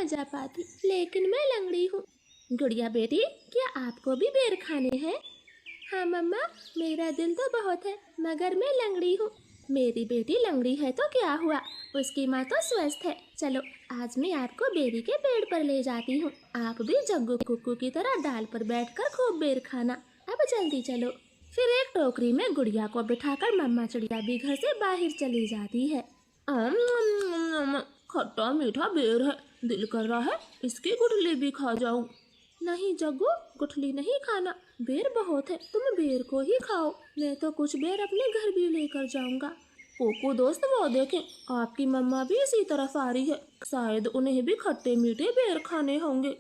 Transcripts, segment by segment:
जा पाती, लेकिन मैं लंगड़ी हूँ। गुड़िया बेटी, क्या आपको भी बेर खाने हैं? हाँ मम्मा, मेरा दिल तो बहुत है, मगर मैं लंगड़ी हूँ। मेरी बेटी लंगड़ी है तो क्या हुआ, उसकी माँ तो स्वस्थ है। चलो आज मैं आपको बेरी के पेड़ पर ले जाती हूँ। आप भी जग्गू कुक्कू की तरह डाल पर बैठकर खूब बेर खाना। अब जल्दी चलो। फिर एक टोकरी में गुड़िया को बिठाकर मम्मा चिड़िया भी घर से बाहर चली जाती है। खट्टा मीठा बेर है, दिल कर रहा है इसकी गुठली भी खा जाऊं। नहीं जग्गू, गुठली नहीं खाना, बेर बहुत है, तुम बेर को ही खाओ। मैं तो कुछ बेर अपने घर भी लेकर जाऊंगा। कोको दोस्त, वो देखें, आपकी मम्मा भी इसी तरफ आ रही है, शायद उन्हें भी खट्टे मीठे बेर खाने होंगे।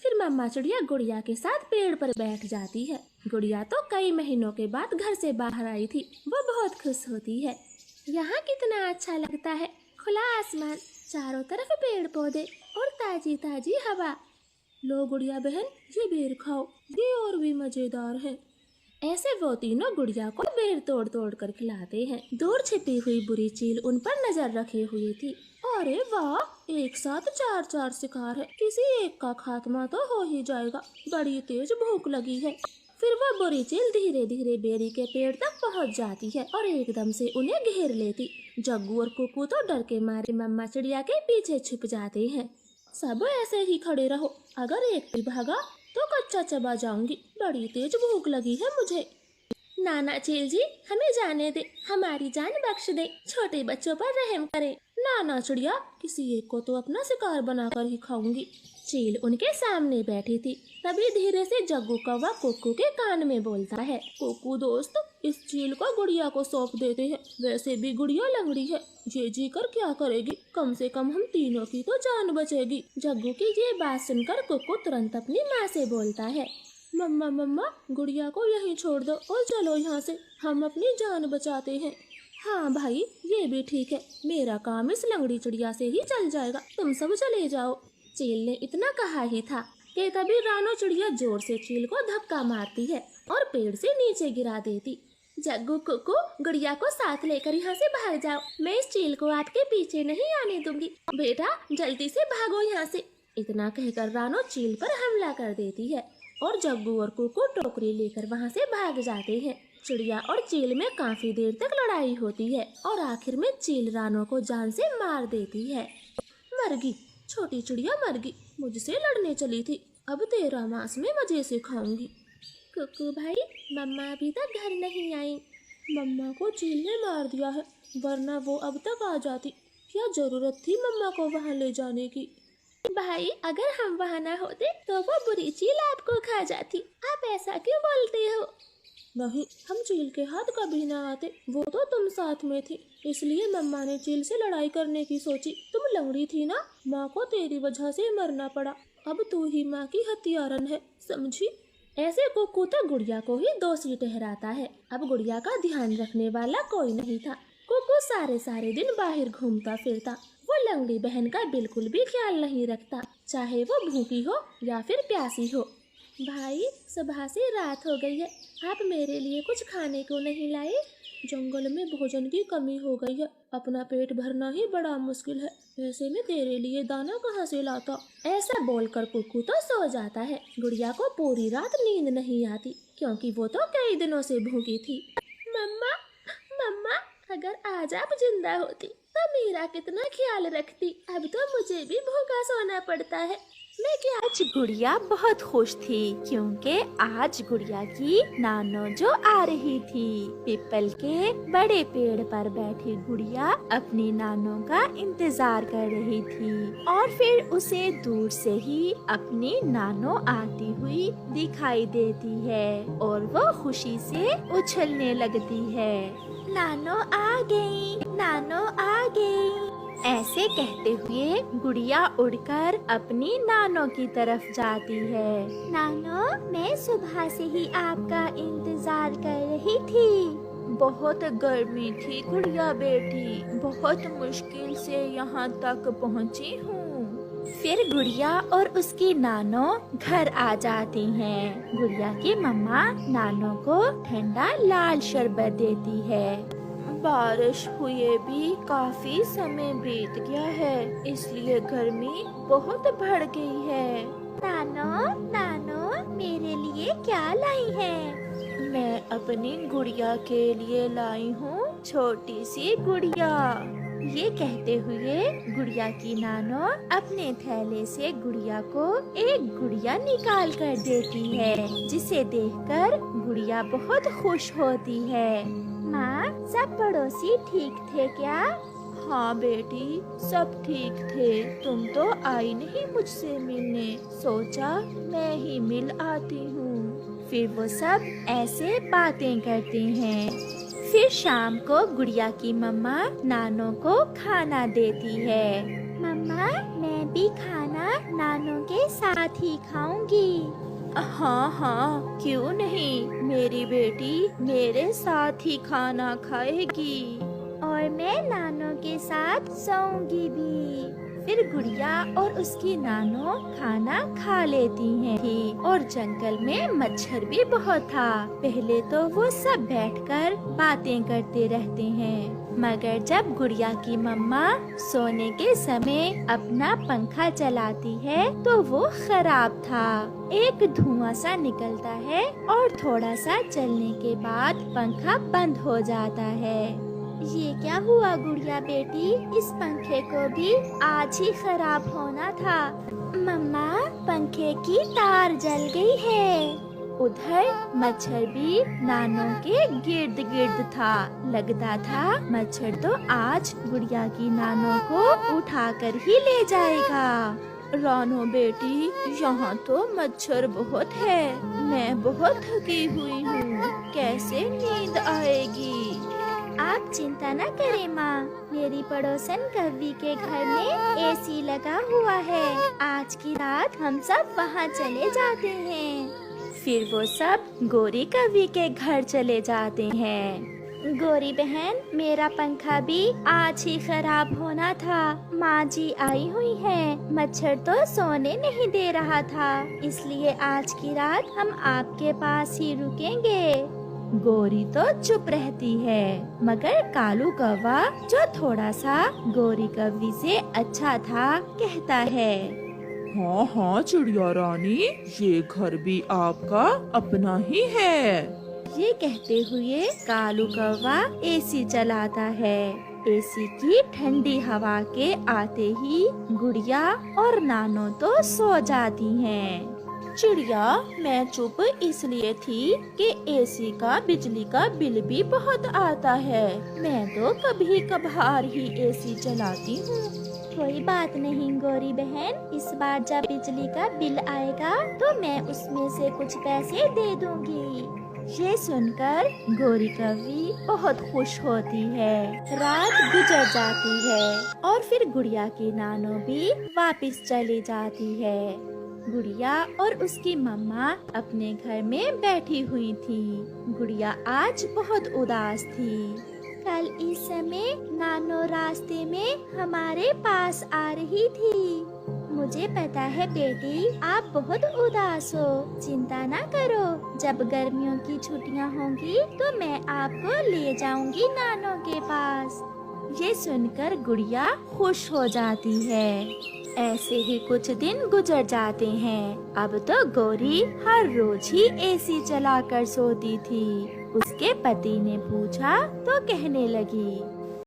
फिर मम्मा चिड़िया गुड़िया के साथ पेड़ पर बैठ जाती है। गुड़िया तो कई महीनों के बाद घर से बाहर आई थी, वो बहुत खुश होती है। यहाँ कितना अच्छा लगता है, खुला आसमान, चारों तरफ पेड़ पौधे और ताजी ताजी हवा। लो गुड़िया बहन, ये बेर खाओ, ये और भी मजेदार है। ऐसे वो तीनों गुड़िया को बेर तोड़ तोड़ कर खिलाते हैं। दूर छिपी हुई बुरी चील उन पर नजर रखे हुई थी। अरे वाह, एक साथ चार चार शिकार है, किसी एक का खात्मा तो हो ही जाएगा, बड़ी तेज भूख लगी है। फिर वह बुरी चील धीरे धीरे बेरी के पेड़ तक पहुंच जाती है और एकदम से उन्हें घेर लेती। जग्गू और कुकू तो डर के मारे मम्मा चिड़िया के पीछे छुप जाते हैं। सब ऐसे ही खड़े रहो, अगर एक भी भागा तो कच्चा चबा जाऊंगी, बड़ी तेज भूख लगी है मुझे। नाना चील जी, हमें जाने दे, हमारी जान बख्श दे, छोटे बच्चों पर रहम करे। नाना चिड़िया, किसी एक को तो अपना शिकार बनाकर ही खाऊंगी। चील उनके सामने बैठी थी। तभी धीरे से जग्गू कौवा कुक्कू के कान में बोलता है, कुक्कू दोस्त, इस चील को गुड़िया को सौंप देते हैं, वैसे भी गुड़िया लंगड़ी है, ये जी कर क्या करेगी, कम से कम हम तीनों की तो जान बचेगी। जग्गू की ये बात सुनकर कुक्कू तुरंत अपनी माँ से बोलता है, मम्मा मम्मा, गुड़िया को यहीं छोड़ दो और चलो यहाँ से, हम अपनी जान बचाते हैं। हाँ भाई, ये भी ठीक है, मेरा काम इस लंगड़ी चिड़िया से ही चल जाएगा, तुम सब चले जाओ। चील ने इतना कहा ही था कि तभी रानो चिड़िया जोर से चील को धक्का मारती है और पेड़ से नीचे गिरा देती। जग्गू कुक्कू, गुड़िया को साथ लेकर यहाँ से भाग जाओ, मैं इस चील को आपके पीछे नहीं आने दूंगी। बेटा जल्दी से भागो यहाँ से। इतना कहकर रानो चील पर हमला कर देती है और जग्गू और कुक्कू टोकरी लेकर वहाँ से भाग जाते हैं। चिड़िया और चील में काफी देर तक लड़ाई होती है और आखिर में चील रानो को जान से मार देती है। मरगी, छोटी चिड़िया मरगी, मुझसे लड़ने चली थी, अब तेरा मांस में मजे से खाऊंगी। कुक्कू भाई, मम्मा अभी तक घर नहीं आई। मम्मा को चील ने मार दिया है, वरना वो अब तक आ जाती, क्या जरूरत थी मम्मा को वहाँ ले जाने की। भाई, अगर हम वहाँ न होते तो वो बुरी चील आपको खा जाती, आप ऐसा क्यों बोलते हो? नहीं, हम चील के हाथ कभी ना आते, वो तो तुम साथ में थी, इसलिए मम्मा ने चील से लड़ाई करने की सोची। तुम लंगड़ी थी ना, माँ को तेरी वजह से मरना पड़ा, अब तू ही माँ की हत्यारन है, समझी? ऐसे कुक्कू तो गुड़िया को ही दोषी ठहराता है। अब गुड़िया का ध्यान रखने वाला कोई नहीं था। कुक्कू सारे दिन बाहर घूमता फिरता, वो लंगड़ी बहन का बिल्कुल भी ख्याल नहीं रखता, चाहे वो भूखी हो या फिर प्यासी हो। भाई, सुबह से रात हो गई है, आप मेरे लिए कुछ खाने को नहीं लाए? जंगल में भोजन की कमी हो गई है, अपना पेट भरना ही बड़ा मुश्किल है, ऐसे में तेरे लिए दाना कहाँ से लाता? ऐसा बोलकर कुक्कू तो सो जाता है। गुड़िया को पूरी रात नींद नहीं आती, क्योंकि वो तो कई दिनों से भूखी थी। मम्मा मम्मा, अगर आज आप जिंदा होती तो मेरा कितना ख्याल रखती, अब तो मुझे भी भूखा सोना पड़ता है। मैं क्या? आज गुड़िया बहुत खुश थी क्योंकि आज गुड़िया की नानो जो आ रही थी। पीपल के बड़े पेड़ पर बैठी गुड़िया अपनी नानो का इंतजार कर रही थी और फिर उसे दूर से ही अपनी नानो आती हुई दिखाई देती है और वो खुशी से उछलने लगती है। नानो आ गई, नानो आ गई। ऐसे कहते हुए गुड़िया उड़कर अपनी नानो की तरफ जाती है। नानो, मैं सुबह से ही आपका इंतजार कर रही थी। बहुत गर्मी थी गुड़िया बेटी, बहुत मुश्किल से यहाँ तक पहुँची हूँ। फिर गुड़िया और उसकी नानो घर आ जाती हैं। गुड़िया की मम्मा नानो को ठंडा लाल शरबत देती है। बारिश हुए भी काफी समय बीत गया है, इसलिए गर्मी बहुत बढ़ गई है। नानो, नानो, मेरे लिए क्या लाई है? मैं अपनी गुड़िया के लिए लाई हूँ छोटी सी गुड़िया। ये कहते हुए गुड़िया की नानो अपने थैले से गुड़िया को एक गुड़िया निकाल कर देती है, जिसे देखकर गुड़िया बहुत खुश होती है। माँ, सब पड़ोसी ठीक थे क्या? हाँ बेटी, सब ठीक थे। तुम तो आई नहीं मुझसे मिलने, सोचा मैं ही मिल आती हूँ। फिर वो सब ऐसे बातें करते हैं। फिर शाम को गुड़िया की मम्मा नानो को खाना देती है। मम्मा, मैं भी खाना नानो के साथ ही खाऊंगी। हाँ हाँ, क्यों नहीं, मेरी बेटी मेरे साथ ही खाना खाएगी और मैं नानो के साथ सोऊंगी भी। फिर गुड़िया और उसकी नानो खाना खा लेती हैं थी और जंगल में मच्छर भी बहुत था। पहले तो वो सब बैठकर बातें करते रहते हैं, मगर जब गुड़िया की मम्मा सोने के समय अपना पंखा चलाती है तो वो खराब था। एक धुआं सा निकलता है और थोड़ा सा चलने के बाद पंखा बंद हो जाता है। ये क्या हुआ गुड़िया बेटी, इस पंखे को भी आज ही खराब होना था। मम्मा, पंखे की तार जल गई है। उधर मच्छर भी नानो के गिर्द गिर्द था। लगता था मच्छर तो आज गुड़िया की नानो को उठाकर ही ले जाएगा। रानो बेटी, यहाँ तो मच्छर बहुत है, मैं बहुत थकी हुई हूँ, कैसे नींद आएगी? आप चिंता न करें माँ, मेरी पड़ोसन कवि के घर में एसी लगा हुआ है। आज की रात हम सब वहाँ चले जाते हैं। फिर वो सब गोरी कवि के घर चले जाते हैं। गोरी बहन, मेरा पंखा भी आज ही खराब होना था। माँ जी आई हुई है, मच्छर तो सोने नहीं दे रहा था, इसलिए आज की रात हम आपके पास ही रुकेंगे। गोरी तो चुप रहती है, मगर कालू कौवा, जो थोड़ा सा गोरी कौवी से अच्छा था, कहता है, हाँ हाँ चिड़िया रानी, ये घर भी आपका अपना ही है। ये कहते हुए कालू कौवा एसी चलाता है। एसी की ठंडी हवा के आते ही गुड़िया और नानो तो सो जाती हैं। चिड़िया, मैं चुप इसलिए थी कि एसी का बिजली का बिल भी बहुत आता है। मैं तो कभी कभार ही एसी चलाती हूँ। कोई बात नहीं गोरी बहन, इस बार जब बिजली का बिल आएगा तो मैं उसमें से कुछ पैसे दे दूंगी। ये सुनकर गोरी कौवी बहुत खुश होती है। रात गुजर जाती है और फिर गुड़िया की नानो भी वापस चली जाती है। गुड़िया और उसकी मम्मा अपने घर में बैठी हुई थी। गुड़िया आज बहुत उदास थी। कल इस समय नानो रास्ते में हमारे पास आ रही थी। मुझे पता है बेटी, आप बहुत उदास हो। चिंता ना करो, जब गर्मियों की छुट्टियां होंगी तो मैं आपको ले जाऊंगी नानो के पास। ये सुनकर गुड़िया खुश हो जाती है। ऐसे ही कुछ दिन गुजर जाते हैं। अब तो गोरी हर रोज ही एसी चलाकर सोती थी। उसके पति ने पूछा तो कहने लगी,